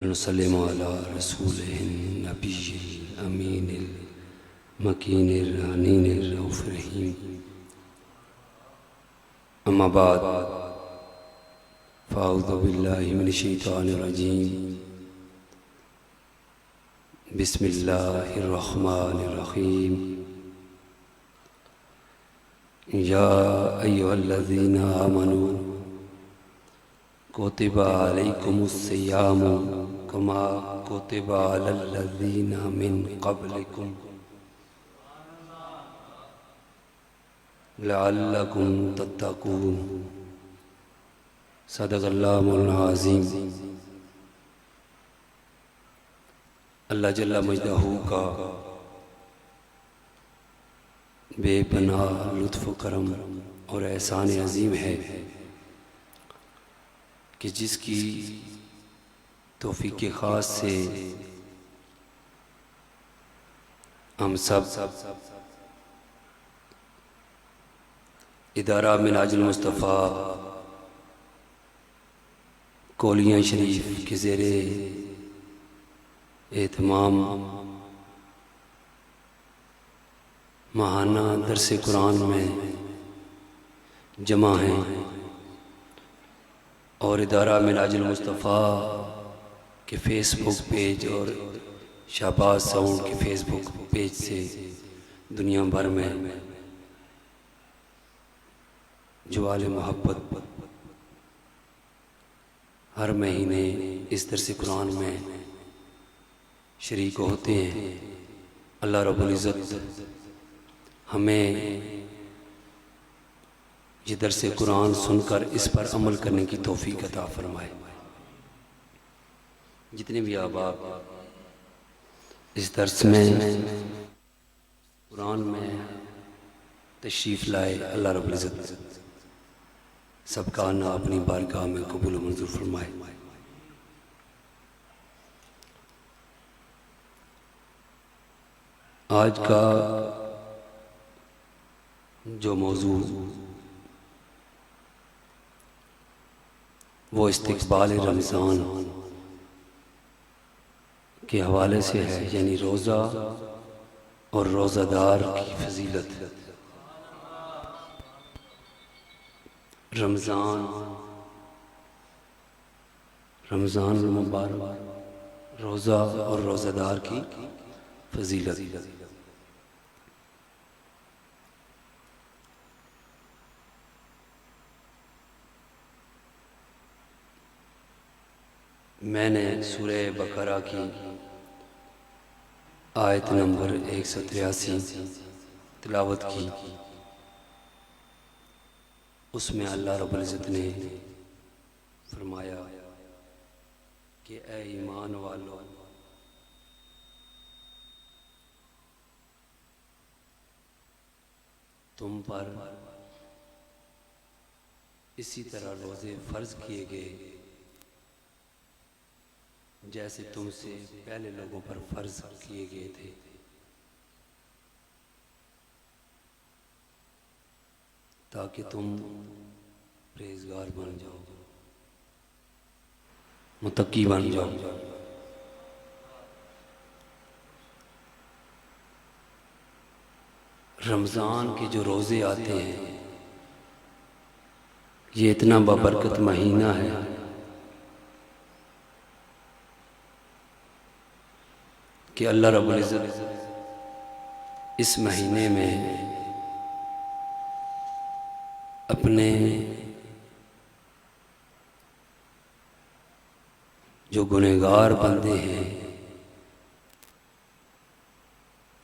نسلم على رسوله النبي الأمين المكين الرنين الرؤوف الرحيم. أما بعد فأعوذ بالله من الشيطان الرجيم. بسم الله الرحمن الرحيم. يا أيها الذين آمنوا كتب عليكم الصيام كما كتب على الذين من قبلكم لعلكم تتقون. صدق اللہ العظیم. اللہ جل مجدہ کا بے پناہ لطف و کرم اور احسان عظیم ہے کہ جس کی توفیق خاص سے ہم سب ادارہ منہاج المصطفیٰ کولیاں شریف کے زیر اہتمام ماہانہ درس قرآن میں جمع ہیں اور ادارہ منہاج المصطفیٰ کے فیس بک پیج اور شہباز ساؤنڈ کے فیس بک پیج سے دنیا بھر میں جوال محبت ہر مہینے اس درس قرآن میں شریک ہوتے ہیں. اللہ رب العزت ہمیں یہ درس قرآن سن کر اس پر عمل کرنے کی توفیق عطا فرمائے. جتنے بھی احباب اس درس میں قرآن میں تشریف لائے، اللہ رب العزت سب کا آنا اپنی بارگاہ میں قبول و منظور فرمائے. آج کا جو موضوع وہ استقبال رمضان کے حوالے سے ہے، یعنی روزہ اور روزہ دار کی فضیلت. رمضان المبارک، روزہ اور روزہ دار کی فضیلت. میں نے سورہ بقرہ کی آیت نمبر 183 تلاوت کی. اس میں اللہ رب العزت نے فرمایا کہ اے ایمان والو، تم پر اسی طرح روزے فرض کیے گئے جیسے تم سے پہلے لوگوں پر فرض کیے گئے تھے، تاکہ تم پرہیزگار بن جاؤ، متقی بن جاؤ. رمضان کے جو روزے آتے ہیں یہ اتنا بابرکت مہینہ ہے کہ اللہ رب العزت اس مہینے میں اپنے جو گنہگار بندے ہیں،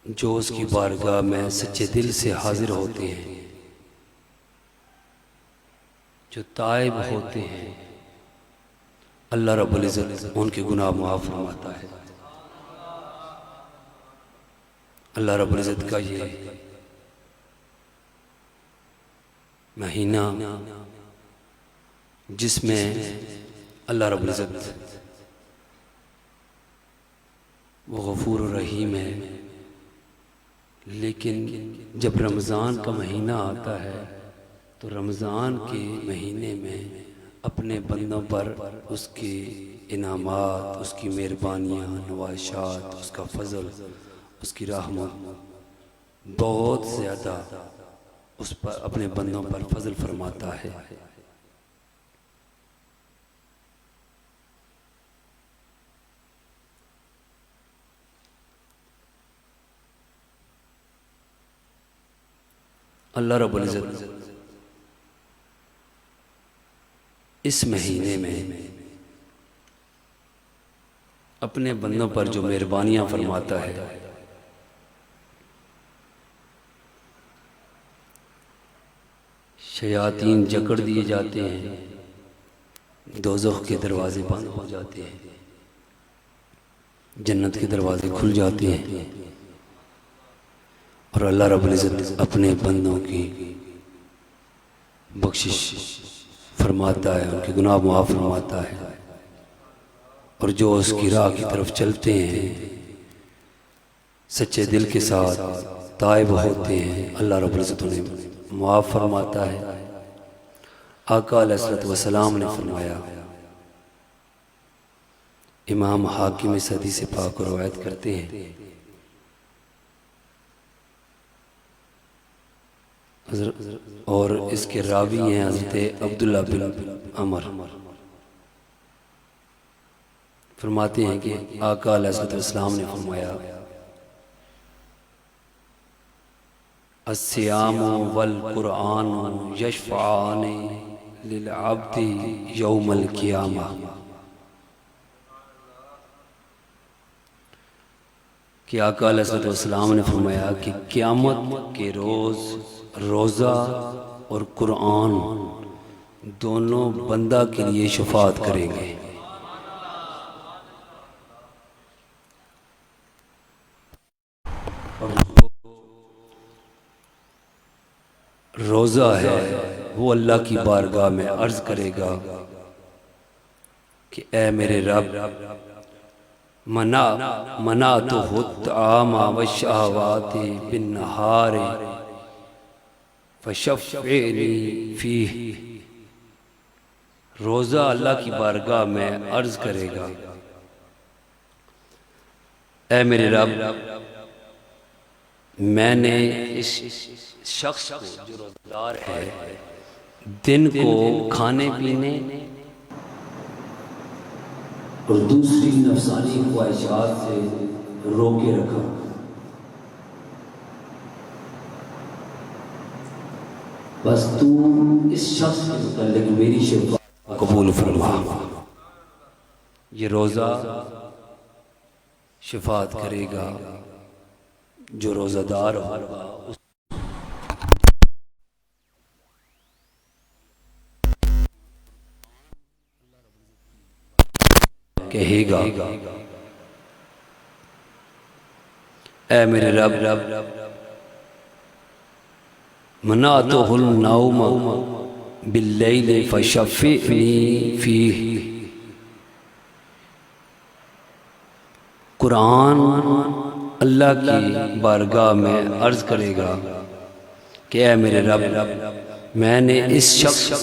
جو اس کی بارگاہ میں سچے دل سے حاضر ہوتے ہیں، جو تائب ہوتے ہیں، اللہ رب العزت ان کے گناہ معاف فرماتا ہے. اللہ رب العزت کا یہ مہینہ جس میں اللہ رب العزت وہ غفور و رحیم ہے، لیکن جب رمضان کا مہینہ آتا ہے تو رمضان کے مہینے میں اپنے بندوں پر اس کے انعامات، اس کی مہربانیاں، نوازشات، اس کا فضل، اس کی رحمت بہت زیادہ اس پر اپنے بندوں پر فضل فرماتا ہے۔ اللہ رب العزت اس مہینے میں اپنے بندوں پر جو مہربانیاں فرماتا ہے، شیاطین جکڑ دیے جاتے ہیں، دوزخ کے دروازے بند ہو جاتے ہیں، جنت کے دروازے کھل جاتے ہیں، اور اللہ رب العزت اپنے بندوں کی بخشش فرماتا ہے، ان کے گناہ معاف فرماتا ہے، اور جو اس کی راہ کی طرف چلتے ہیں سچے دل کے ساتھ تائب ہوتے ہیں، اللہ رب العزت انہیں معاف فرماتا ہے۔ آقا علیہ الصلوۃ والسلام نے فرمایا، امام حاکم اس حدیث پاک کو روایت کرتے ہیں، اور اس کے راوی ہیں حضرت عبداللہ بن عمر، فرماتے ہیں کہ آقا علیہ السلام نے فرمایا، الصیام والقرآن یشفعان للعبد یوم القیامہ، کہ آقا علیہ السلام نے فرمایا کہ قیامت کے روز روزہ اور قرآن دونوں بندہ کے لیے شفاعت کریں گے۔ روزہ ہے وہ اللہ کی بارگاہ میں عرض کرے گا کہ اے میرے رب، منعتہ الطعام والشہوات بالنہار فشفعنی فیہ، روزہ اللہ کی بارگاہ میں عرض کرے گا، اے میرے رب، میں نے اس شخص کو جو روزہ دار ہے دن کو کھانے پینے اور دوسری نفسانی خواہشات سے روکے رکھا، بس تو اس شخص کے متعلق میری شفاعت قبول فرما۔ یہ روزہ شفاعت کرے گا جو روزہ دار ہوگا، کہے گا، اے میرے رب، منعتہ النوم باللیل فشفعنی فیہ، قرآن اللہ کی بارگاہ میں عرض کرے گا کہ اے میرے رب، میں نے اس شخص کو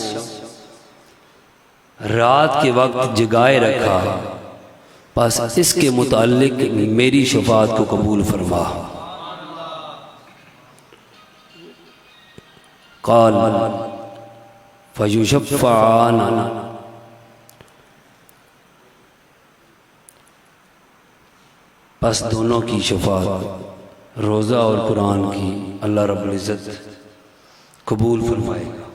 رات کے وقت جگائے رکھا، بس اس کے متعلق میری شفاعت کو قبول فرما۔ قال فیشفعان، پس دونوں کی شفاعت، روزہ اور قرآن کی، اللہ رب العزت قبول فرمائے گا،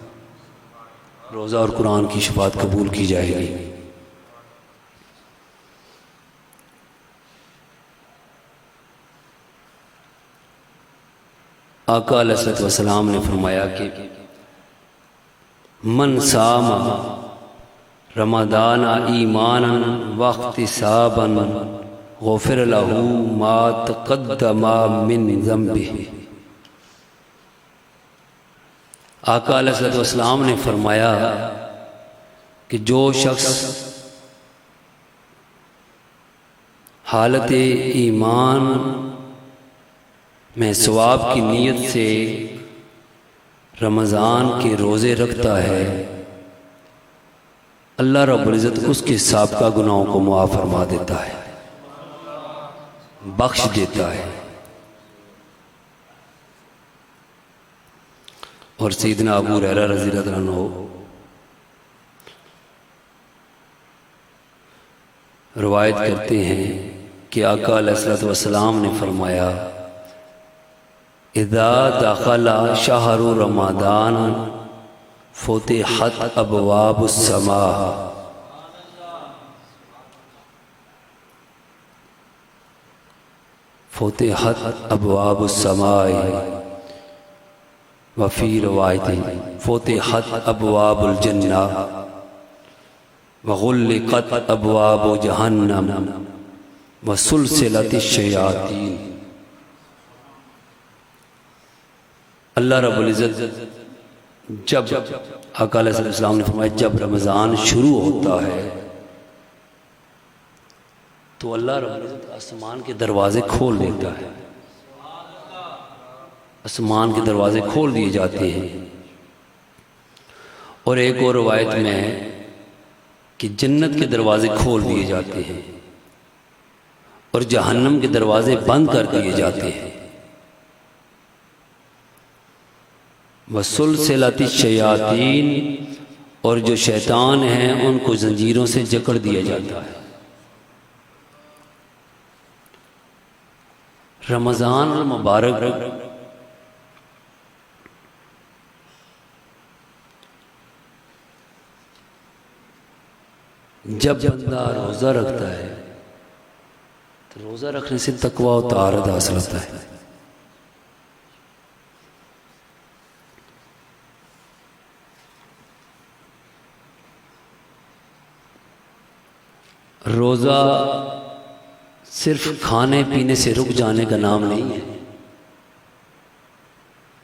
روزہ اور قرآن کی شفاعت قبول کی جائے گی۔ آقا علیہ السلام نے فرمایا کہ من صام رمضان ایمانا واحتسابا غفر له ما تقدم من ذنبه، آقا علیہ السلام نے فرمایا کہ جو شخص حالت ایمان میں ثواب کی نیت سے رمضان کے روزے رکھتا ہے، اللہ رب العزت اس کے سابقہ گناہوں کو معاف فرما دیتا ہے، بخش دیتا ہے۔ اور سیدنا ابو ہریرہ رضی اللہ عنہ روایت کرتے ہیں کہ آقا علیہ الصلوۃ والسلام نے فرمایا، اذا دخل شہر رمضان فتحت ابواب السماء، فتحت ابواب السماء، وفی روایت فتحت ابواب الجنہ وغلقت ابواب جہنم وسلسلت الشیاطین۔ اللہ رب العزت جب آقا علیہ السلام نے فرمایا جب رمضان شروع ہوتا ہے تو اللہ رب العزت آسمان کے دروازے کھول دیتا ہے، آسمان کے دروازے کھول دیے جاتے ہیں۔ اور ایک اور روایت میں ہے کہ جنت کے دروازے کھول دیے جاتے ہیں اور جہنم کے دروازے بند کر دیے جاتے ہیں۔ وسلسلۃ الشیاطین، اور جو شیطان ہیں ان کو زنجیروں سے جکڑ دیا جاتا ہے۔ رمضان المبارک جب بندہ روزہ رکھتا ہے تو روزہ رکھنے سے تقویٰ و طہارت حاصل ہوتا ہے۔ روزہ صرف کھانے پینے سے رک جانے کا نام نہیں ہے،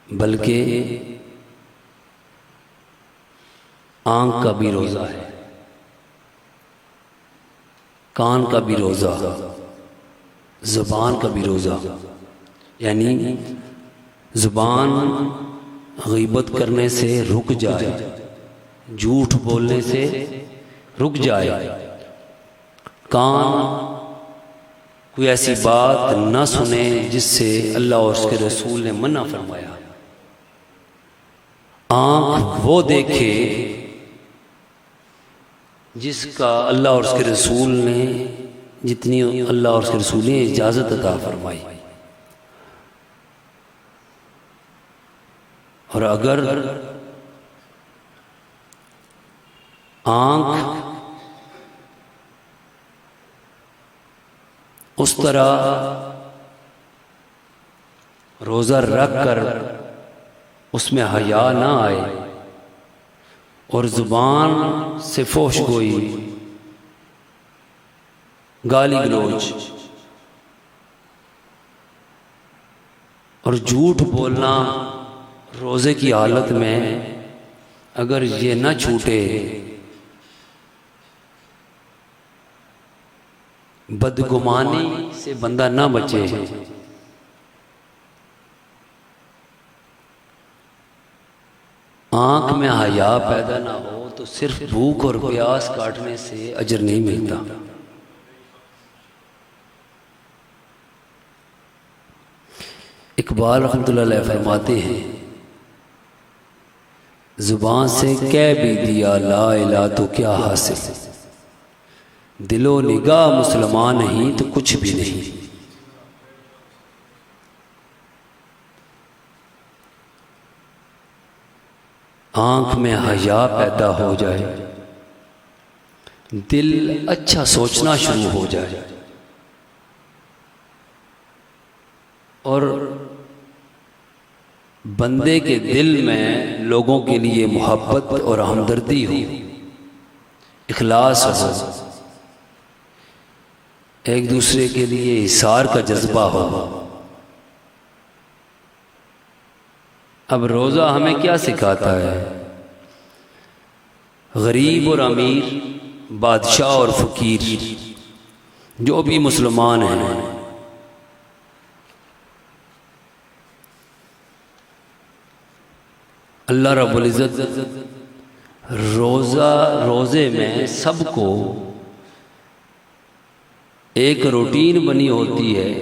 بلکہ آنکھ کا بھی روزہ ہے، کان کا بھی روزہ، زبان کا بھی روزہ۔ یعنی زبان غیبت کرنے سے رک جائے، جھوٹ بولنے سے رک جائے، کان کوئی ایسی بات نہ سنے جس سے اللہ اور اس کے رسول نے منع فرمایا، آنکھ وہ دیکھے جس کا اللہ اور اس کے رسول نے جتنی اللہ اور اس کے رسول نے اجازت عطا فرمائی۔ اور اگر آنکھ اس طرح روزہ رکھ کر اس میں حیا نہ آئے اور زبان سے فحش گوئی، گالی گلوچ اور جھوٹ بولنا روزے کی حالت میں اگر یہ نہ چھوٹے، بدگمانی سے بندہ نہ بچے، آنکھ میں حیا پیدا نہ ہو تو صرف بھوک اور پیاس کاٹنے سے اجر نہیں ملتا۔ اقبال رحمۃ اللہ علیہ فرماتے ہیں، زبان سے کہہ بھی دیا لا الہ تو کیا حاصل، دل و نگاہ مسلمان نہیں تو کچھ بھی نہیں۔ آنکھ میں حیا پیدا ہو جائے، دل اچھا سوچنا شروع ہو جائے اور بندے کے دل میں لوگوں کے لیے محبت اور ہمدردی ہو، اخلاص ہو، ایک دوسرے کے لیے احسار کا جذبہ ہو۔ اب روزہ ہمیں کیا سکھاتا ہے؟ غریب اور امیر، بادشاہ اور فقیر، جو بھی مسلمان ہیں، اللہ رب العزت روزے میں سب کو ایک روٹین بنی ہوتی ہے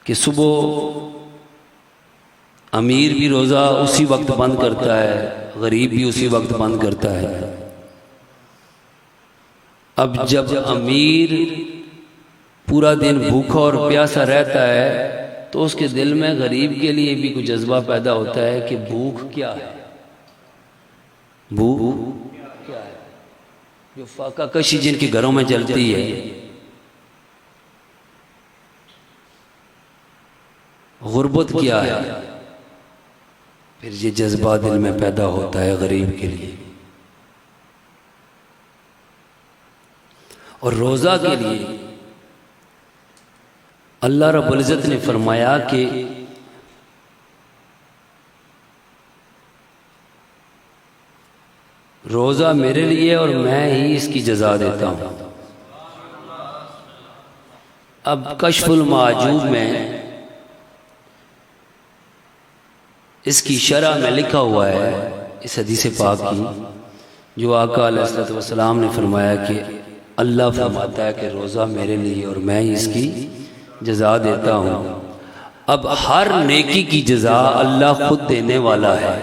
کہ صبح امیر بھی روزہ اسی وقت بند کرتا ہے، غریب بھی اسی وقت بند کرتا ہے۔ اب جب امیر پورا دن بھوکا اور پیاسا رہتا ہے تو اس کے دل میں غریب کے لیے بھی کوئی جذبہ پیدا ہوتا ہے کہ بھوک کیا ہے، بھوک کیا ہے، جو فاقہ کشی جن کے گھروں میں چلتی ہے، غربت کیا ہے، پھر یہ جذبہ دل میں پیدا ہوتا ہے غریب کے لیے۔ اور روزہ کے لیے اللہ رب العزت نے فرمایا کہ روزہ میرے لیے اور میں ہی اس کی جزا دیتا ہوں۔ اب کشف المعجوب میں اس کی شرح میں لکھا ہوا ہے اس حدیث پاک کی، جو آقا علیہ الصلوۃ والسلام نے فرمایا کہ اللہ فرماتا ہے کہ روزہ میرے لیے اور میں ہی اس کی جزا دیتا ہوں۔ اب ہر نیکی کی جزا اللہ خود دینے والا ہے،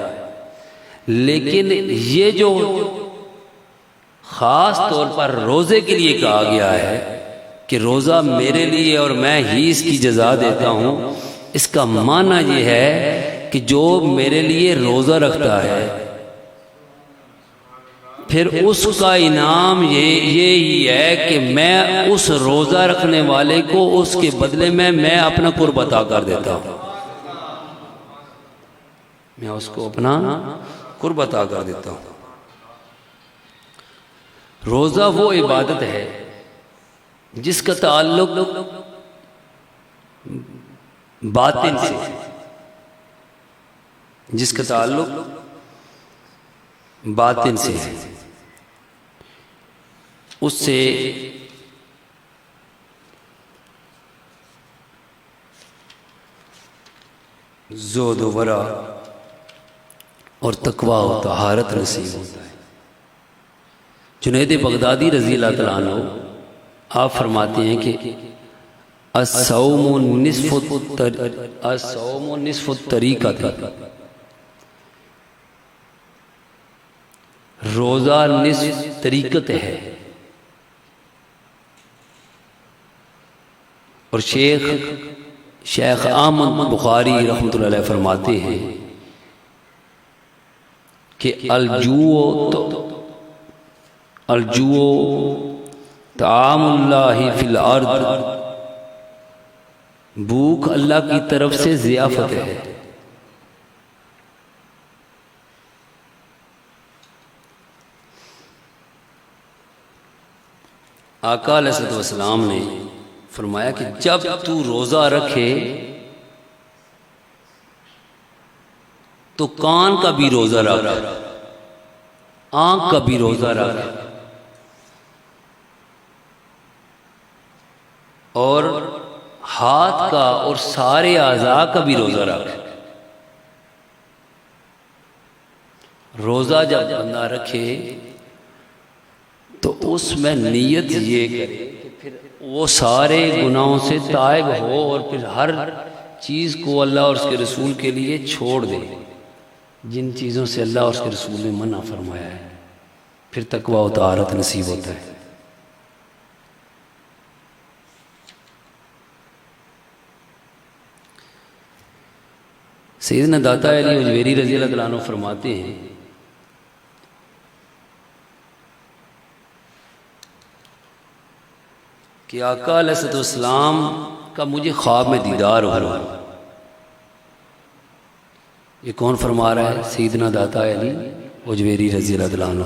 لیکن یہ جو خاص طور پر روزے کے لیے کہا گیا ہے کہ روزہ میرے لیے اور میں ہی اس کی جزا دیتا ہوں، اس کا معنی یہ ہے کہ جو میرے لیے روزہ رکھتا ہے پھر اس کا انعام یہی ہے کہ میں اس روزہ رکھنے والے کو اس کے بدلے میں اپنا قرب عطا کر دیتا ہوں، میں اس کو اپنا قرب عطا کر دیتا ہوں۔ روزہ وہ عبادت ہے جس کا تعلق باطن سے، جس کا تعلق باطن سے ہے، اس سے زہد و ورع اور تقویٰ و طہارت نصیب ہوتا ہے۔ جنید بغدادی رضی اللہ تعالیٰ عنہ آپ فرماتے ہیں کہ الصوم نصف الطریقۃ، روزہ نصف طریقت ہے۔ اور شیخ احمد بخاری رحمۃ اللہ علیہ فرماتے ہیں کہ الجوع طعام اللہ فی الارض، بھوک اللہ کی طرف سے ضیافت ہے۔ آقا علیہ الصلوۃ والسلام نے فرمایا کہ جب تو روزہ رکھے تو کان کا بھی روزہ رکھ، آنکھ کا بھی روزہ رکھ، اور ہاتھ کا اور سارے اعضاء کا بھی روزہ رکھ۔ روزہ جب بندہ رکھے تو اس میں نیت یہ کرے کہ پھر وہ سارے گناہوں سے تائب ہو اور پھر ہر چیز کو اللہ اور اس کے رسول کے لیے چھوڑ دے جن چیزوں سے اللہ اور اس کے رسول نے منع فرمایا ہے، پھر تقویٰ و طہارت نصیب ہوتا ہے۔ سیدنا داتا علی اجویری رضی اللہ تعالیٰ عنہ فرماتے ہیں کہ آقا علیہ الصلوۃ والسلام کا مجھے خواب میں دیدار ہوا۔ یہ کون فرما رہا ہے؟ سیدنا داتا علی اجویری رضی اللہ تعالیٰ عنہ۔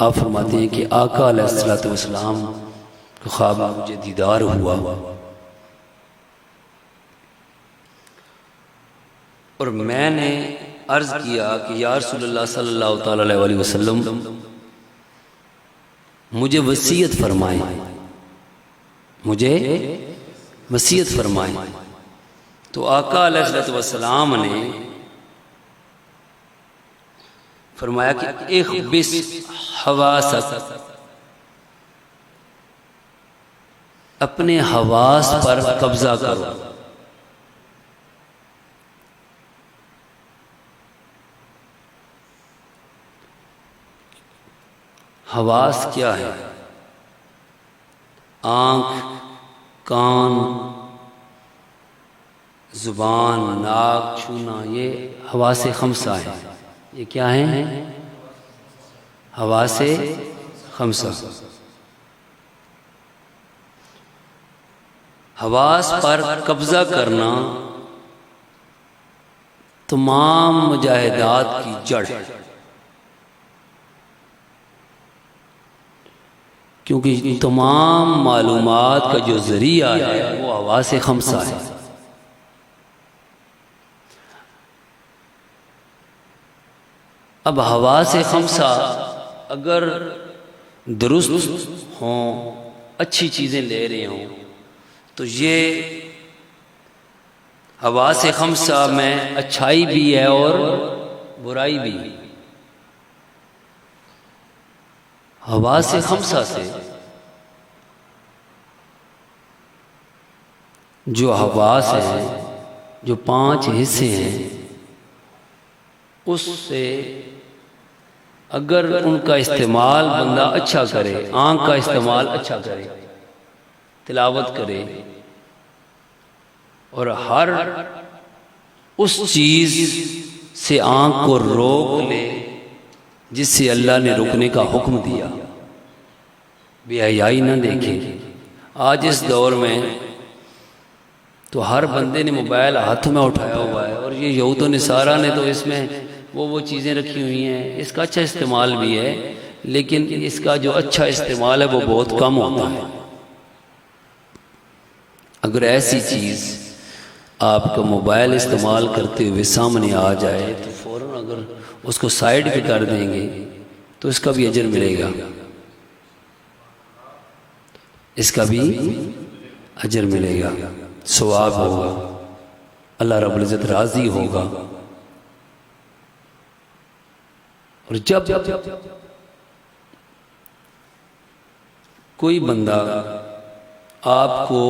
آپ فرماتے ہیں کہ آقا علیہ الصلوۃ والسلام کا خواب میں مجھے دیدار ہوا اور میں نے عرض کیا کہ یا رسول اللہ صلی اللہ تعالی علیہ وسلم مجھے وصیت فرمائیں، مجھے وصیت فرمائیں۔ تو آقا علیہ الصلوۃ والسلام نے فرمایا کہ اخبس حواسک، اپنے حواس پر قبضہ کرو۔ حواس کیا ہے؟ آنکھ، کان، زبان، ناک، چھونا، یہ حواس خمسہ ہیں۔ یہ کیا ہیں؟ حواس خمسہ۔ حواس پر قبضہ کرنا تمام مجاہدات کی جڑ، کیونکہ تمام معلومات کا جو ذریعہ ہے وہ حواس خمسہ ہے۔ اب حواس خمسہ اگر درست ہوں، اچھی چیزیں لے رہے ہوں، تو یہ حواس خمسہ میں اچھائی بھی ہے اور برائی بھی۔ حواس خمسہ سے جو حواس ہیں، جو 5 حصے ہیں، اس سے اگر ان کا استعمال بندہ اچھا کرے، آنکھ کا استعمال اچھا کرے، تلاوت کرے، اور ہر اس چیز سے آنکھ کو روک لے جس سے اللہ نے رکنے کا حکم دیا، بے حیائی نہ دیکھے۔ آج اس دور میں تو ہر بندے نے موبائل ہاتھ میں اٹھایا ہوا ہے، اور یہ یہود و نصارہ نے تو اس میں وہ چیزیں رکھی ہوئی ہیں۔ اس کا اچھا استعمال بھی ہے، لیکن اس کا جو اچھا استعمال ہے وہ بہت کم ہوتا ہے۔ اگر ایسی چیز آپ کا موبائل استعمال کرتے ہوئے سامنے آ جائے تو فوراً اگر اس کو سائیڈ پہ کر دیں گے تو اس کا بھی اجر ملے گا، اس کا بھی اجر ملے گا، ثواب ہوگا، اللہ رب العزت راضی ہوگا۔ اور جب کوئی بندہ آپ کو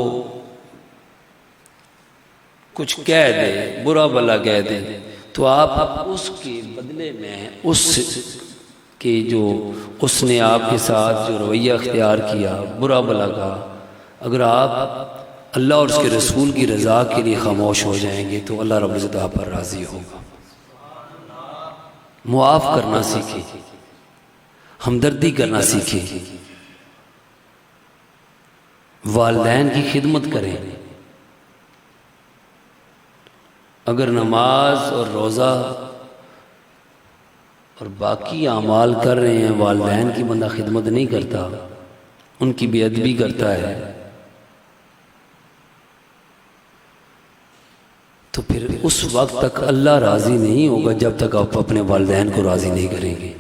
کچھ کہہ دے، برا بھلا کہہ دے، تو آپ اس کے بدلے میں اس کے جو اس نے آپ کے ساتھ جو رویہ اختیار کیا، برا بھلا کہا، اگر آپ اللہ اور اس کے رسول کی رضا کے لیے خاموش ہو جائیں گے تو اللہ رب العزت آپ پر راضی ہوگا۔ معاف کرنا سیکھیں، ہمدردی کرنا سیکھیں، والدین کی خدمت کریں۔ اگر نماز اور روزہ اور باقی اعمال کر رہے ہیں، والدین کی بندہ خدمت نہیں کرتا، ان کی بے ادبی کرتا ہے، تو پھر اس وقت تک اللہ راضی نہیں ہوگا جب تک آپ اپنے والدین کو راضی نہیں کریں گے۔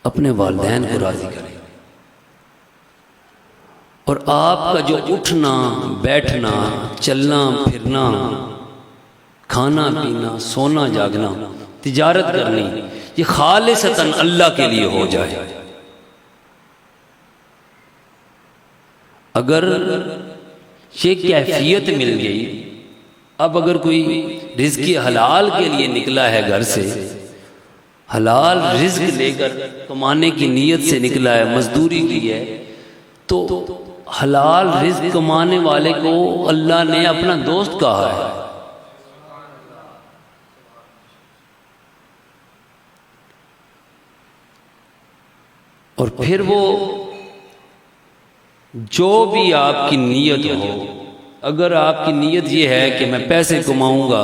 اپنے والدین کو راضی کریں، اور آپ کا جو اٹھنا، بیٹھنا، چلنا پھرنا، کھانا پینا، سونا جاگنا، تجارت کرنی، یہ خالصتاً اللہ کے لیے ہو جائے۔ اگر یہ کیفیت مل گئی، اب اگر کوئی رزق حلال کے لیے نکلا ہے، گھر سے حلال رزق لے کر کمانے کی نیت سے نکلا ہے، مزدوری کی ہے، تو حلال رزق کمانے والے کو اللہ نے اپنا دوست کہا ہے۔ اور پھر وہ جو بھی آپ کی نیت ہو، اگر آپ کی نیت یہ ہے کہ میں پیسے کماؤں گا،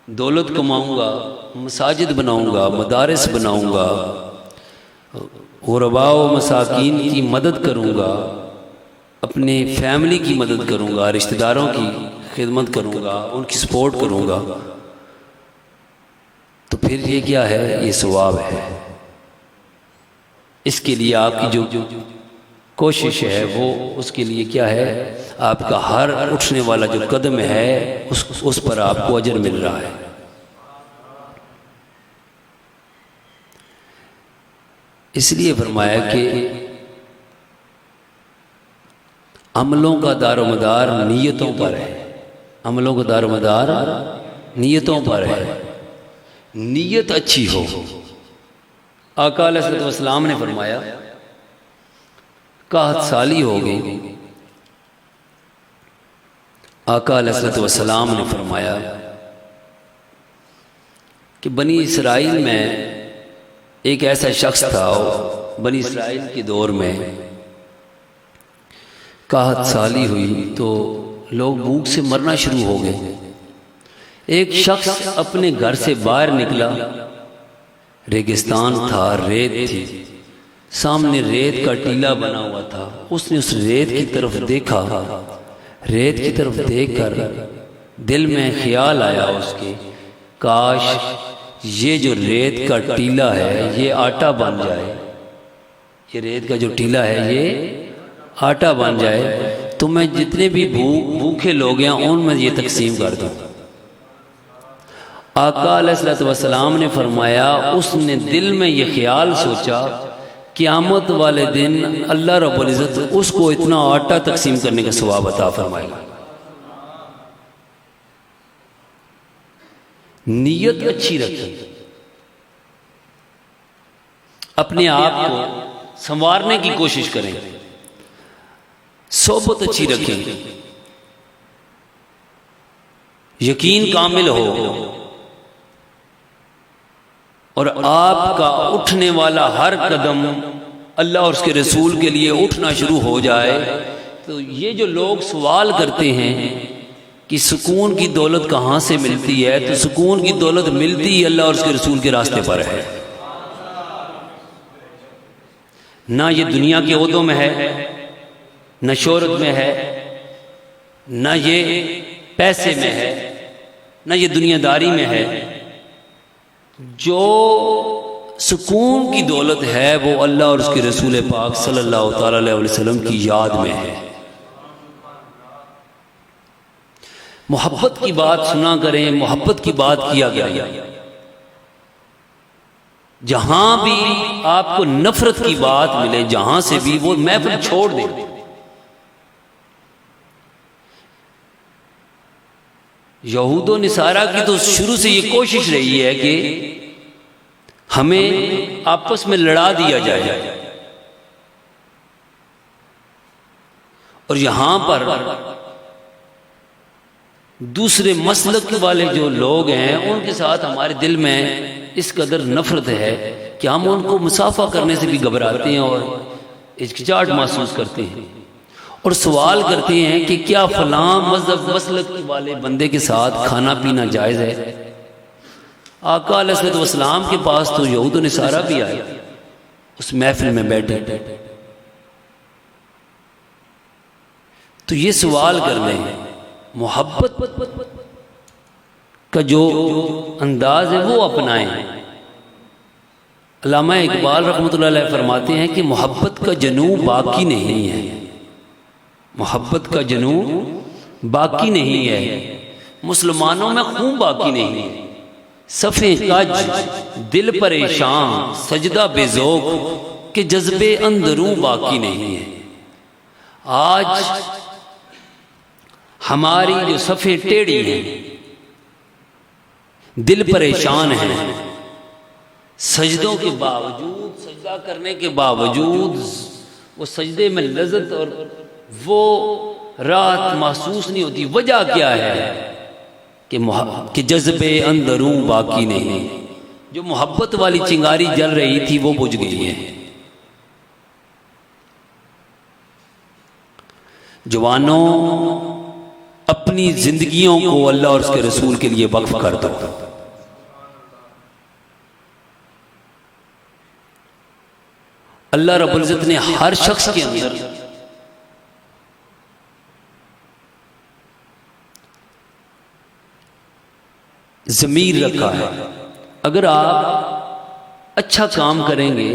دولت کماؤں گا، مساجد بناؤں گا، مدارس بناؤں گا، غرباء و مساکین کی مدد کروں گا، اپنے فیملی کی مدد کروں گا، رشتہ داروں کی خدمت کروں گا، ان کی سپورٹ کروں گا، تو پھر یہ کیا ہے؟ یہ ثواب ہے۔ اس کے لیے آپ کی جو کوشش ہے وہ اس کے لیے کیا ہے؟ آپ کا ہر اٹھنے والا جو قدم ہے اس پر آپ کو اجر مل رہا ہے۔ اس لیے فرمایا کہ عملوں کا دار و مدار نیتوں پر ہے، عملوں کا دار و مدار نیتوں پر ہے، نیت اچھی ہو۔ آقا علیہ الصلوۃ والسلام نے فرمایا 61 سالی ہو گئی، آقا علیہ الصلوۃ والسلام نے فرمایا کہ بنی اسرائیل میں ایک ایسا شخص تھا، بنی اسرائیل کے دور میں 61 سالی ہوئی تو لوگ بھوک سے مرنا شروع ہو گئے۔ ایک شخص اپنے گھر سے باہر نکلا، ریگستان تھا، ریت تھی، سامنے ریت کا ٹیلا بنا ہوا تھا۔ اس نے اس ریت کی طرف دیکھا، ریت کی طرف دیکھ کر دل میں خیال آیا اس کے، کاش یہ جو ریت کا ٹیلا ہے یہ آٹا بن جائے، یہ ریت کا جو ٹیلا ہے یہ آٹا بن جائے تو میں جتنے بھی بھوکے لوگ ہیں ان میں یہ تقسیم کر دوں۔ آقا علیہ الصلوۃ والسلام نے فرمایا اس نے دل میں یہ خیال سوچا قیامت والے دن اللہ رب العزت اس کو اتنا آٹا تقسیم کرنے کا ثواب عطا فرمائے گا۔ نیت اچھی رکھیں، اپنے آپ کو سنوارنے کی کوشش کریں، صحبت اچھی رکھیں، یقین کامل ہو، اور آپ کا اٹھنے والا ہر قدم اللہ اور اس کے رسول کے لیے اٹھنا شروع ہو جائے تو یہ جو لوگ سوال کرتے ہیں کہ سکون کی دولت کہاں سے ملتی ہے، تو سکون کی دولت ملتی ہی اللہ اور اس کے رسول کے راستے پر ہے۔ نہ یہ دنیا کے عہدوں میں ہے، نہ شہرت میں ہے، نہ یہ پیسے میں ہے، نہ یہ دنیا داری میں ہے۔ جو سکون کی دولت ہے وہ اللہ اور اس کے رسول پاک صلی اللہ تعالی علیہ وسلم کی یاد میں ہے۔ محبت کی بات سنا کریں، محبت کی بات کیا کریں۔ جہاں بھی آپ کو نفرت کی بات ملے، جہاں سے بھی، وہ محفل چھوڑ دیں۔ یہود و نصارہ کی تو شروع سے یہ کوشش رہی ہے کہ ہمیں آپس میں لڑا دیا جائے، اور یہاں پر دوسرے مسلک والے جو لوگ ہیں ان کے ساتھ ہمارے دل میں اس قدر نفرت ہے کہ ہم ان کو مصافحہ کرنے سے بھی گھبراتے ہیں اور ہچکچاہٹ محسوس کرتے ہیں، اور سوال کرتے ہیں کہ کیا فلاں مذہب مسلک والے بندے کے ساتھ کھانا پینا جائز ہے؟ آقا علیہ الصلوۃ والسلام کے پاس تو یہود و نصارہ بھی آئے، اس محفل میں بیٹھے تو یہ سوال کر لیں۔ محبت کا جو انداز ہے وہ اپنائیں۔ علامہ اقبال رحمۃ اللہ علیہ فرماتے ہیں کہ محبت کا جنوں باقی نہیں ہے، محبت کا جنوں باقی نہیں ہے، مسلمانوں میں خون باقی نہیں ہے، صفیں کج دل پریشان سجدہ بے ذوق کہ جذبے اندروں باقی نہیں ہے۔ آج ہماری جو صفیں ٹیڑھی ہیں، دل پریشان ہیں، سجدوں کے باوجود، سجدہ کرنے کے باوجود وہ سجدے میں لذت اور وہ راحت محسوس نہیں ہوتی۔ وجہ کیا ہے کہ جذبے اندروں باقی نہیں، جو محبت والی چنگاری جل رہی تھی وہ بجھ گئی ہے۔ جوانوں، اپنی زندگیوں کو اللہ اور اس کے رسول کے لیے وقف کر دو۔ اللہ رب العزت نے ہر شخص کے اندر ضمیر رکھا ہے۔ اگر آپ اچھا کام کریں گے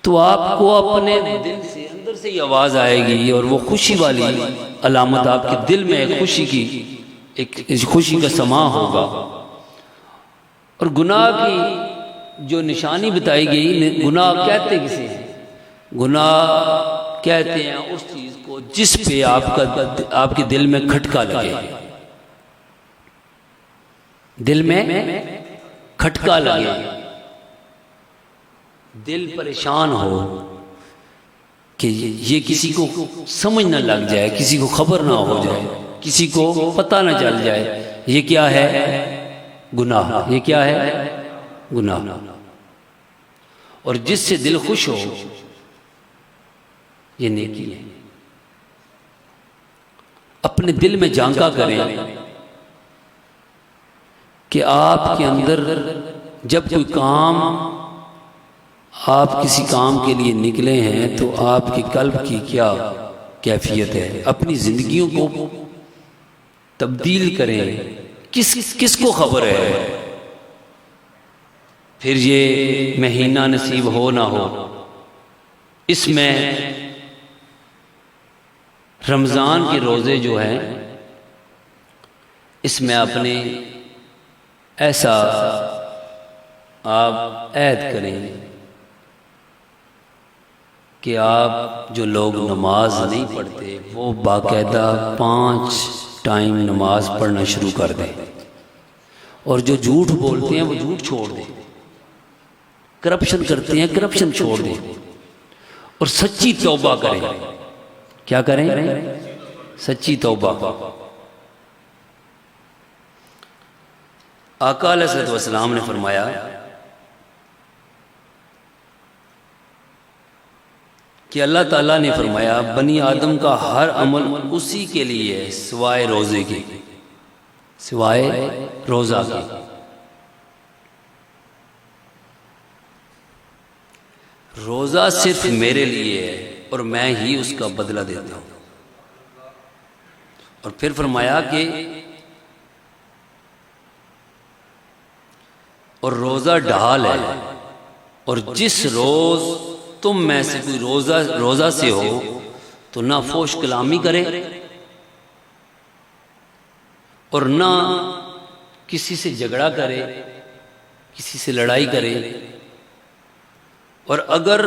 تو آپ کو اپنے دل سے اندر سے یہ آواز آئے گی، اور وہ خوشی والی علامت آپ کے دل میں ایک خوشی کا سماں ہوگا، اور گناہ کی جو نشانی بتائی گئی، گناہ کہتے کسے ہیں؟ گناہ کہتے ہیں اس چیز کو جس پہ آپ کے دل میں کھٹکا لگے، دل میں کھٹکا لگے، دل پریشان ہو کہ یہ کسی کو سمجھ نہ لگ جائے، کسی کو خبر نہ ہو جائے، کسی کو پتہ نہ چل جائے یہ کیا ہے؟ گناہ۔ یہ کیا ہے؟ گناہ۔ اور جس سے دل خوش ہو یہ نیکی ہے۔ اپنے دل میں جھانکا کریں کہ آپ کے اندر جب کوئی کام، آپ کسی کام کے لیے نکلے ہیں تو آپ کے قلب کی کیا کیفیت ہے؟ اپنی زندگیوں کو تبدیل کریں۔ کس کو خبر ہے پھر یہ مہینہ نصیب ہو نہ ہو؟ اس میں رمضان کے روزے جو ہیں، اس میں اپنے ایسا آپ عہد کریں کہ آپ جو لوگ نماز نہیں پڑھتے وہ باقاعدہ 5 ٹائم نماز پڑھنا شروع کر دیں، اور جو جھوٹ بولتے ہیں وہ جھوٹ چھوڑ دیں، کرپشن کرتے ہیں کرپشن چھوڑ دیں، اور سچی توبہ کریں۔ کیا کریں؟ سچی توبہ۔ آقا علیہ الصلوۃ والسلام نے فرمایا کہ اللہ تعالیٰ نے فرمایا بنی آدم کا ہر عمل اسی کے لیے ہے سوائے روزے کے، سوائے روزہ کے۔ روزہ صرف میرے لیے ہے اور میں ہی اس کا بدلہ دیتا ہوں۔ اور پھر فرمایا کہ اور روزہ ڈھال ہے، اور جس روز تم میں سے کوئی روزہ سے ہو تو نہ فحش کلامی کرے اور نہ کسی سے جھگڑا کرے، کسی سے لڑائی کرے، اور اگر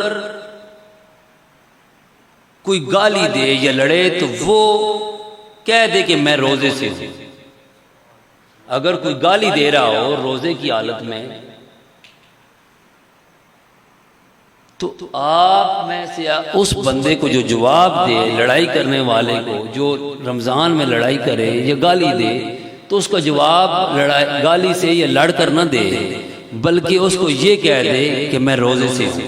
کوئی گالی دے یا لڑے تو وہ کہہ دے کہ میں روزے سے ہوں۔ اگر کوئی گالی دے رہا ہو روزے کی حالت میں تو آپ میں سے اس بندے کو جو جواب دے، لڑائی کرنے والے کو جو رمضان میں لڑائی کرے یا گالی دے، تو اس کا جواب گالی سے یا لڑ کر نہ دے، بلکہ اس کو یہ کہہ دے کہ میں روزے سے ہوں۔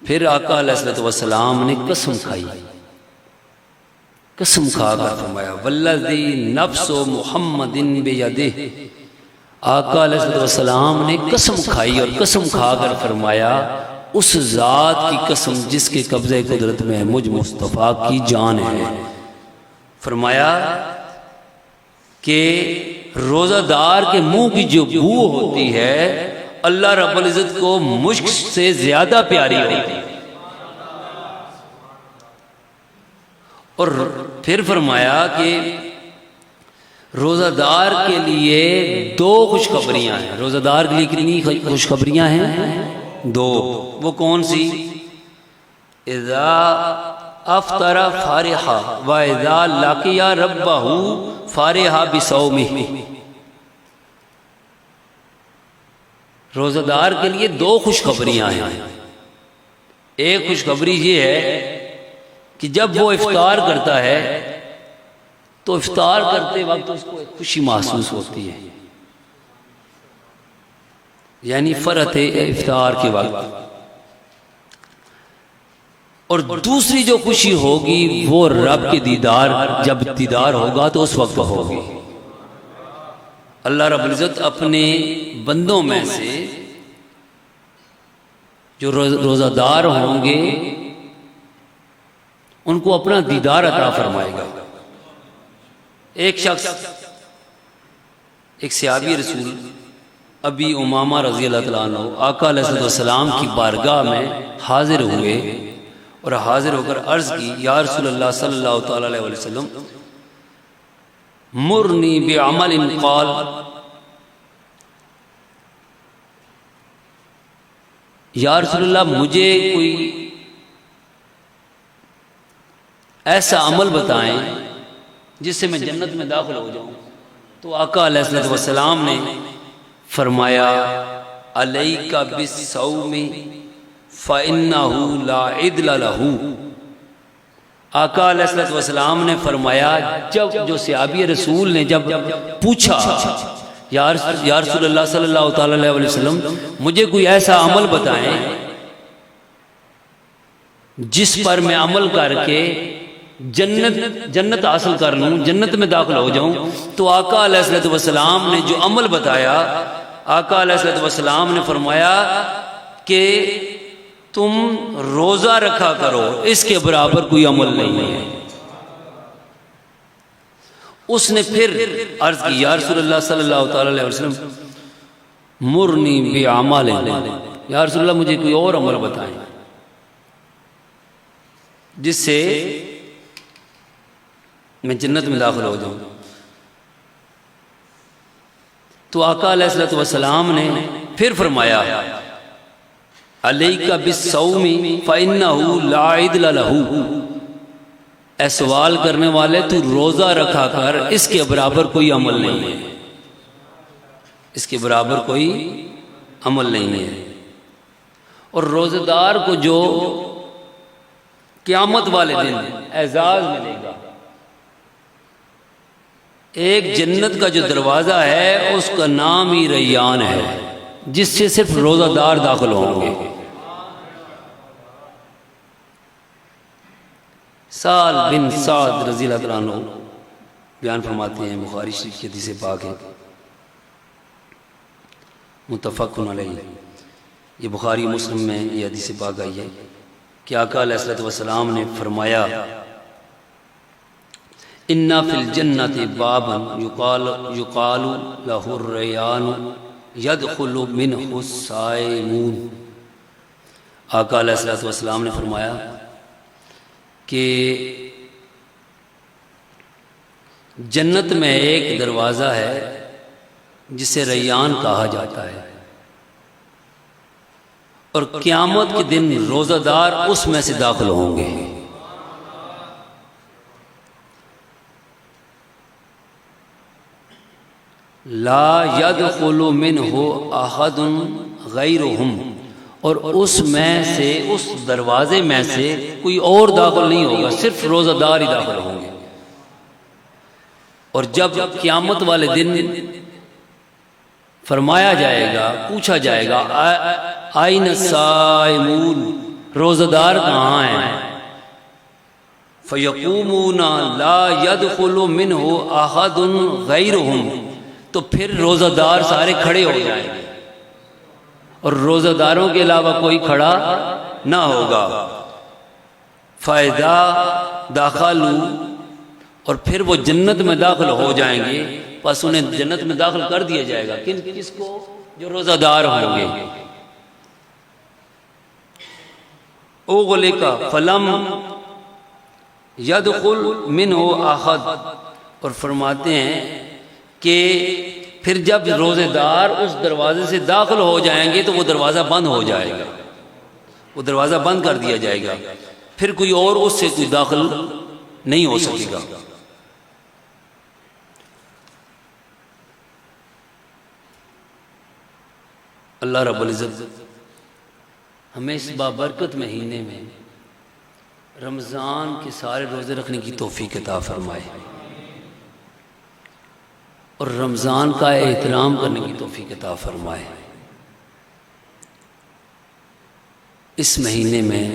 پھر آقا علیہ الصلوۃ والسلام نے قسم کھائی، قسم کھا کر فرمایا والذی نفس محمد بیدہ۔ آقا علیہ الصلوۃ والسلام نے قسم کھائی اور قسم کھا کر فرمایا اس ذات کی قسم جس کے قبضے قدرت میں مجھ مصطفیٰ کی جان ہے۔ فرمایا کہ روزہ دار کے منہ کی جو بو ہوتی ہے اللہ رب العزت کو مشک سے زیادہ پیاری ہوتی ہے۔ اور پھر فرمایا کہ روزہ دار کے لیے 2 خوشخبریاں ہیں۔ روزہ دار کے لیے کتنی خوشخبریاں ہیں؟ 2۔ وہ کون سی؟ اذا افطر فارحا و اذا لقی ربہ فارحا بصومہ۔ روزہ دار کے لیے 2 خوشخبریاں ہیں۔ ایک خوشخبری یہ ہے کہ جب وہ افطار کرتا ہے تو افطار کرتے وقت اس کو ایک خوشی محسوس ہوتی ہے، یعنی فرحت افطار کے وقت۔ اور دوسری جو خوشی ہوگی وہ رب کے دیدار، جب دیدار ہوگا تو اس وقت ہوگی۔ اللہ رب العزت اپنے بندوں میں سے جو روزہ دار ہوں گے ان کو اپنا دیدار عطا فرمائے گا۔ ایک شخص، ایک صحابی رسول ابی امامہ رضی اللہ تعالیٰ عنہ آقا علیہ الصلوۃ والسلام کی بارگاہ میں حاضر ہوئے اور حاضر ہو کر عرض کی یا رسول اللہ صلی اللہ تعالی علیہ وسلم مرنی بعمل قال یا رسول اللہ مجھے کوئی ایسا عمل بتائیں جس سے میں جنت میں داخل ہو جاؤں. تو آقا علیہ الصلوۃ والسلام نے فرمایا علیک بالصوم فإنہ لا عدل لہ. آقا علیہ الصلوۃ والسلام نے فرمایا جب جو صحابی رسول نے جب پوچھا یا رسول اللہ صلی اللہ تعالی علیہ وسلم مجھے کوئی ایسا عمل بتائیں جس پر میں عمل کر کے جنت حاصل کر لوں، جنت میں داخل ہو جاؤں، تو آقا علیہ الصلوۃ والسلام نے جو عمل بتایا، آقا علیہ الصلوۃ والسلام نے فرمایا کہ تم روزہ رکھا کرو، اس کے برابر کوئی عمل نہیں ہے. اس نے پھر عرض کی یا رسول اللہ صلی اللہ تعالی علیہ وسلم مرنی بعمل، یا رسول اللہ مجھے کوئی اور عمل بتائیں جس سے میں جنت میں داخل ہو جاؤں. تو آقا علیہ الصلوۃ والسلام نے پھر فرمایا علیک بالصوم فإنہ لا عدل لہ. اے سوال کرنے والے تو روزہ رکھا کر، اس کے برابر کوئی عمل نہیں ہے، اس کے برابر کوئی عمل نہیں ہے. اور روزہ دار کو جو قیامت والے دن اعزاز ملے گا، ایک جنت کا جو دروازہ ہے اس کا نام ہی ریان ہے، جس سے صرف روزہ دار داخل ہوں گے. سال بن سعد رضی اللہ عنہ بیان فرماتے ہیں، بخاری شریف کی حدیث پاک ہے، متفق علیہ، یہ بخاری مسلم میں یہ حدیث پاک آئی ہے کہ آقا علیہ الصلوۃ والسلام نے فرمایا ان فی الجنۃ بابا یقال لہ الریان یدخل منہ الصائمون. آقا علیہ الصلوۃ والسلام نے فرمایا کہ جنت میں ایک دروازہ ہے جسے ریان کہا جاتا ہے، اور قیامت کے دن روزہ دار اس میں سے داخل ہوں گے. لا يدخل منہ احد غیرہم، اور اس میں سے، اس دروازے میں سے کوئی اور داخل نہیں ہوگا، صرف روزہ دار ہی داخل ہوں گے. اور جب قیامت والے دن فرمایا جائے گا، پوچھا جائے گا آئین الصائمون، روزہ دار کہاں ہیں؟ فیقومون لا يدخل منہ احد غیرہم، تو پھر روزہ دار سارے کھڑے ہو جائیں گے اور روزہ داروں کے علاوہ کوئی کھڑا نہ ہوگا. فَإِذَا دَخَلُوا، اور پھر وہ جنت میں داخل ہو جائیں گے، پس انہیں جنت میں داخل کر دیا جائے گا. کس کو؟ جو روزہ دار ہوں گے. اُغْلِقَ فَلَمْ يَدْخُلْ مِنْهُ أَحَدٌ، اور فرماتے ہیں کہ پھر جب روزے دار اس دروازے سے داخل ہو جائیں گے تو وہ دروازہ بند ہو جائے گا، وہ دروازہ بند کر دیا جائے گا، پھر کوئی اور اس سے کوئی داخل نہیں ہو سکے گا. اللہ رب العزت ہمیں اس بابرکت مہینے میں رمضان کے سارے روزے رکھنے کی توفیق عطا فرمائے، اور رمضان کا احترام کرنے کی توفیق عطا فرمائے. اس مہینے میں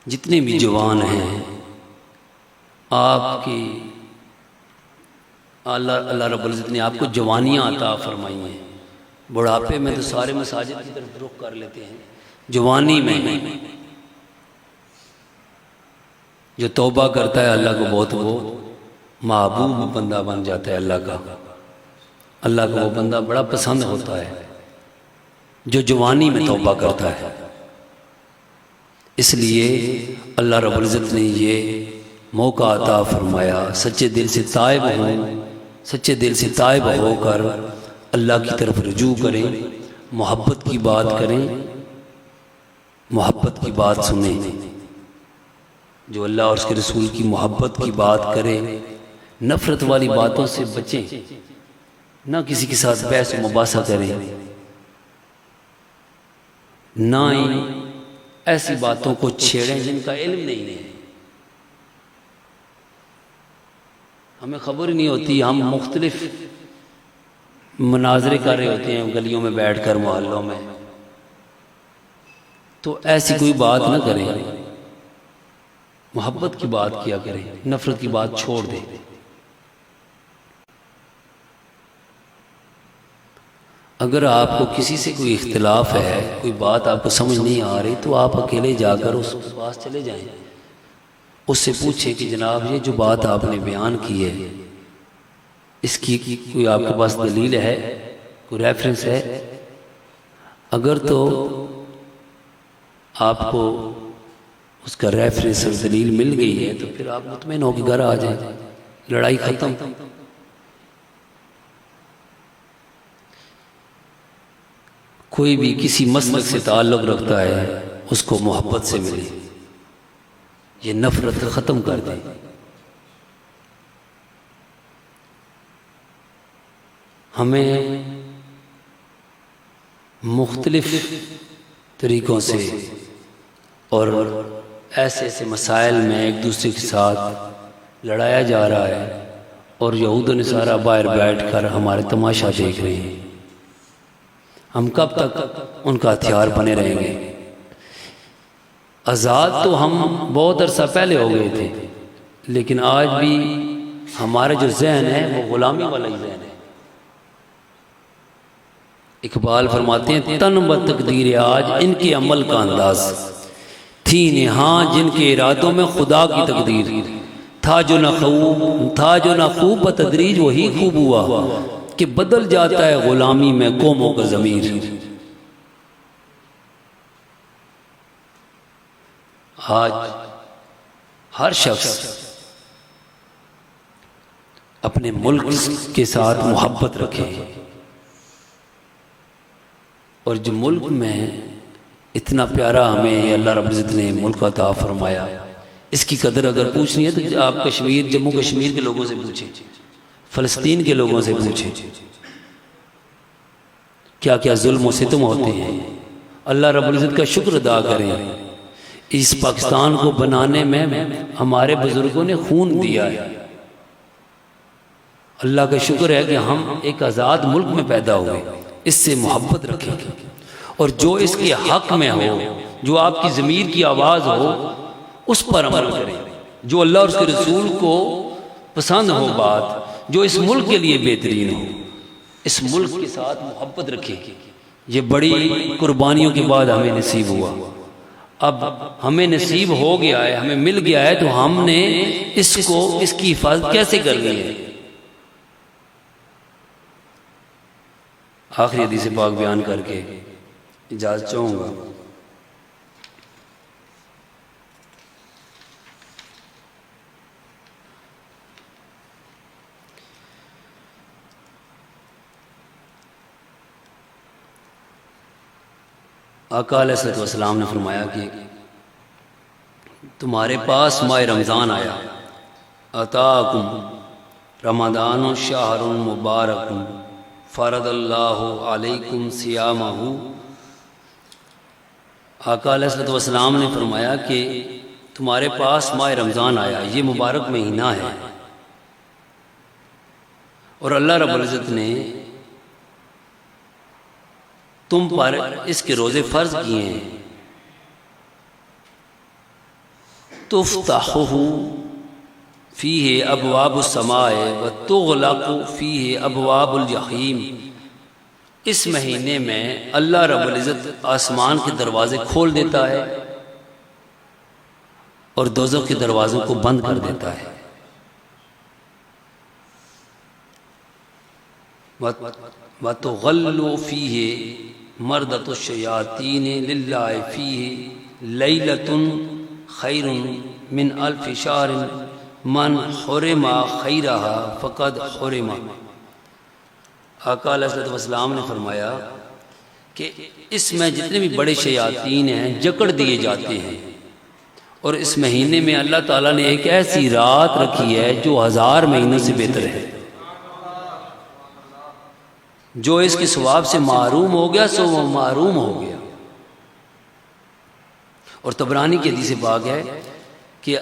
جتنے بھی جوان ہیں، آپ کی اللہ رب العزت نے آپ کو جوانیاں عطا فرمائی ہیں. بڑھاپے میں تو سارے مساجد کی طرف رخ کر لیتے ہیں، جوانی میں جو توبہ کرتا ہے اللہ کو بہت وہ محبوب بندہ بن جاتا ہے. اللہ کا وہ بندہ بڑا پسند ہوتا ہے جو جوانی میں توبہ کرتا ہے. اس لیے اللہ رب العزت نے یہ موقع عطا فرمایا، سچے دل سے تائب ہوں، سچے دل سے تائب ہو کر اللہ کی طرف رجوع کریں، محبت کی بات کریں، محبت کی بات سنیں۔ جو اللہ اور اس کے رسول کی محبت کی بات کرے، نفرت والی باتوں سے بچیں، نہ کسی کے ساتھ بحث و مباحثہ کریں، نہ ہی ایسی باتوں کو چھیڑیں جن کا علم نہیں ہے۔ ہمیں خبر ہی نہیں ہوتی، ہم مختلف مناظرے کر رہے ہوتے ہیں گلیوں میں بیٹھ کر، محلوں میں، تو ایسی کوئی بات نہ کریں، محبت کی بات کیا کریں، نفرت کی بات چھوڑ دیں۔ اگر آپ کو کسی سے کوئی اختلاف ہے، کوئی بات آپ کو سمجھ نہیں آ رہی، تو آپ اکیلے جا کر اس کے پاس چلے جائیں، اس سے پوچھیں کہ جناب یہ جو بات آپ نے بیان کی ہے، اس کی کوئی آپ کے پاس دلیل ہے، کوئی ریفرنس ہے؟ اگر تو آپ کو اس کا ریفرنس اور دلیل مل گئی ہے تو پھر آپ مطمئن ہو کے گھر آ جائیں، لڑائی ختم۔ کوئی بھی کسی مسلک سے تعلق رکھتا ہے، اس کو محبت سے ملے، یہ نفرت ختم کر دے۔ ہمیں مختلف طریقوں سے اور ایسے ایسے مسائل میں ایک دوسرے کے ساتھ لڑایا جا رہا ہے، اور یہود و نصارہ باہر بیٹھ کر ہمارے تماشا دیکھ رہے ہیں۔ ہم کب تک ان کا ہتھیار بنے رہیں گے؟ آزاد تو ہم بہت عرصہ پہلے ہو گئے تھے، لیکن آج بھی ہمارا جو ذہن ہے وہ غلامی والا ہی ذہن ہے۔ اقبال فرماتے ہیں تن و تقدیر آج ان کے عمل کا انداز تھی نہاں جن کے ارادوں میں خدا کی تقدیر، تھا جو نہ خوب بتدریج وہی خوب ہوا کہ بدل جاتا ہے غلامی میں قوموں کا ضمیر۔ آج ہر شخص اپنے ملک کے ساتھ محبت رکھے، اور جو ملک میں اتنا پیارا ہمیں اللہ رب العزت نے ملک عطا فرمایا، اس کی قدر اگر پوچھنی ہے تو آپ کشمیر، جموں کشمیر کے لوگوں سے پوچھیں، فلسطین کے لوگوں سے پوچھیں، کیا کیا ظلم و ستم ہوتے ہیں۔ اللہ رب العزت کا شکر ادا کریں، اس پاکستان کو بنانے میں ہمارے بزرگوں نے خون دیا ہے۔ اللہ کا شکر ہے کہ ہم ایک آزاد ملک میں پیدا ہوئے۔ اس سے محبت رکھیں، اور جو اس کے حق میں ہو، جو آپ کی ضمیر کی آواز ہو، اس پر عمل کریں۔ جو اللہ اور اس کے رسول کو پسند ہو بات، جو اس ملک کے لیے بہترین ہو، اس ملک کے ساتھ محبت رکھیں۔ یہ بڑی قربانیوں کے بعد ہمیں نصیب ہوا، اب ہمیں نصیب ہو گیا ہے، ہمیں مل گیا ہے، تو ہم نے اس کی حفاظت کیسے کرنی ہے؟ آخری حدیث پاک بیان کر کے اجازت چاہوں گا۔ آقا علیہ الصلوۃ والسلام نے فرمایا کہ تمہارے پاس ماہ رمضان آیا، اتاکم رمضان شہر مبارک فرض اللہ علیکم صیامہ۔ آقا علیہ الصلوۃ والسلام نے فرمایا کہ تمہارے پاس ماہ رمضان آیا، یہ مبارک مہینہ ہے، اور اللہ رب العزت نے تم پر اس کے روزے فرض کیے ہیں۔ تفتح فیہ ابواب السماء وتغلق فیہ ابواب الجحیم۔ اس مہینے میں اللہ رب العزت آسمان کے دروازے کھول دیتا ہے اور دوزخ کے دروازوں کو بند کر دیتا ہے۔ وتغل فیہ مردۃ الشیاطین للہ فیہ لیلۃ خیر من الف شہر من حرم خیرہا فقد حرم۔ آقا علیہ الصلوۃ والسلام نے فرمایا کہ اس میں جتنے بھی بڑے شیاطین ہیں جکڑ دیے جاتے ہیں، اور اس مہینے میں اللہ تعالیٰ نے ایک ایسی رات رکھی ہے جو 1000 مہینوں سے بہتر ہے۔ جو اس کے ثواب سے محروم ہو گیا سو وہ محروم ہو گیا۔ اور طبرانی کی حدیث پاک ہے کہ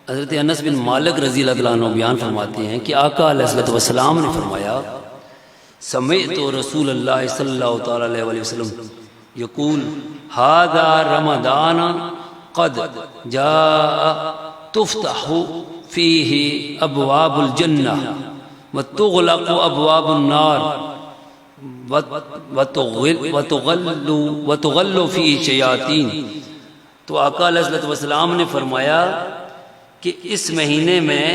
حضرت انس بن مالک رضی اللہ عنہ بیان فرماتے ہیں کہ آقا علیہ الصلوۃ والسلام نے فرمایا سمعت رسول اللہ صلی اللہ تعالی علیہ وسلم یقول ھذا رمضان قد جاء تفتح فیہ ابواب الجنہ وتغلق ابواب النار وتغل فیہ شیاطین۔ تو آقا علیہ الصلوۃ والسلام نے فرمایا کہ اس مہینے میں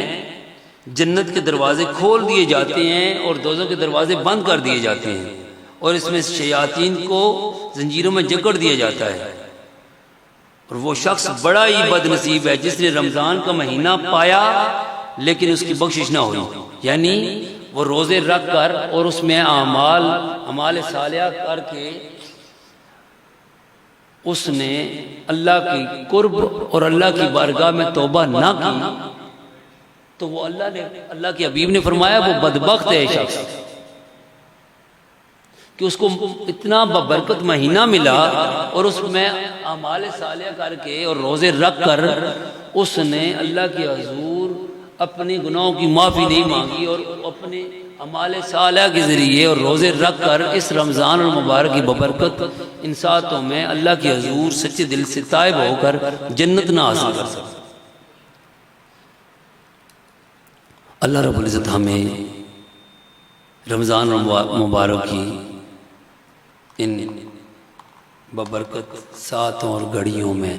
جنت کے دروازے کھول دیے جاتے ہیں اور دوزخ کے دروازے بند کر دیے جاتے ہیں، اور اس میں شیاطین کو زنجیروں میں جکڑ دیا جاتا ہے۔ اور وہ شخص بڑا ہی بد نصیب ہے جس نے رمضان کا مہینہ پایا لیکن اس کی بخشش نہ ہوئی، یعنی وہ روزے رکھ کر اور اس میں اعمال صالحہ کر کے اس نے اللہ کی قرب اور اللہ کی بارگاہ میں توبہ نہ کی، تو وہ اللہ کے حبیب نے فرمایا وہ بدبخت ہے شخص کہ اس کو اتنا ببرکت مہینہ ملا اور اس میں اعمال صالحہ کر کے اور روزے رکھ کر اس نے اللہ کے حضور اپنے گناہوں کی معافی نہیں مانگی، اور اپنے اعمال صالحہ کے ذریعے اور روزے رکھ کر اس رمضان المبارک کی ببرکت ان ساتوں میں اللہ کے حضور سچے دل سے تائب ہو کر جنت نہ حاصل کر سکتا۔ اللہ رب العزت ہمیں رمضان مبارک کی ان ببرکت ساتوں اور گھڑیوں میں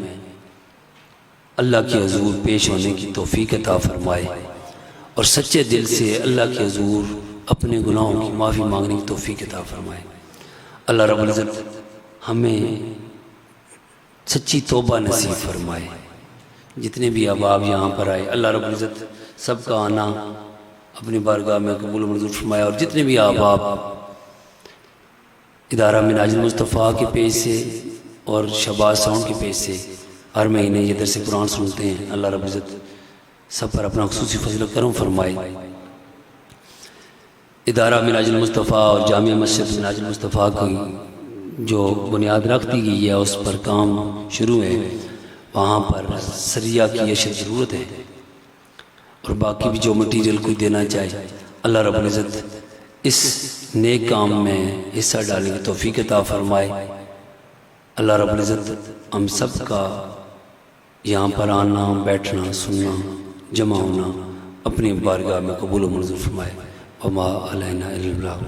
اللہ کے حضور پیش ہونے کی توفیق عطا فرمائے، اور سچے دل سے اللہ کے حضور اپنے گناہوں کی معافی مانگنے کی توفیق عطا فرمائے۔ اللہ رب العزت ہمیں سچی توبہ نصیب فرمائے۔ جتنے بھی احباب یہاں پر آئے اللہ رب العزت سب کا آنا اپنی بارگاہ میں قبول و منظور فرمائے، اور جتنے بھی احباب ادارہ منہاج المصطفیٰ کے پیج سے اور شہباز ساؤنڈ کے پیج سے ہر مہینے یہ درس قرآن سنتے ہیں، اللہ رب العزت سب پر اپنا خصوصی فضل و کرم فرمائے۔ ادارہ منہاج المصطفیٰ اور جامع مسجد منہاج المصطفیٰ کی جو بنیاد رکھ دی گئی ہے اس پر کام شروع ہے، وہاں پر سریہ کی اشد ضرورت ہے، اور باقی بھی جو مٹیریل کوئی دینا چاہے اللہ رب العزت اس نیک کام میں حصہ ڈالنے کی توفیق عطا فرمائے۔ اللہ رب العزت ہم سب کا یہاں پر آنا، بیٹھنا، سننا، جمع ہونا اپنی بارگاہ میں قبول و منظور فرمائے۔ وما علینا الا البلاغ۔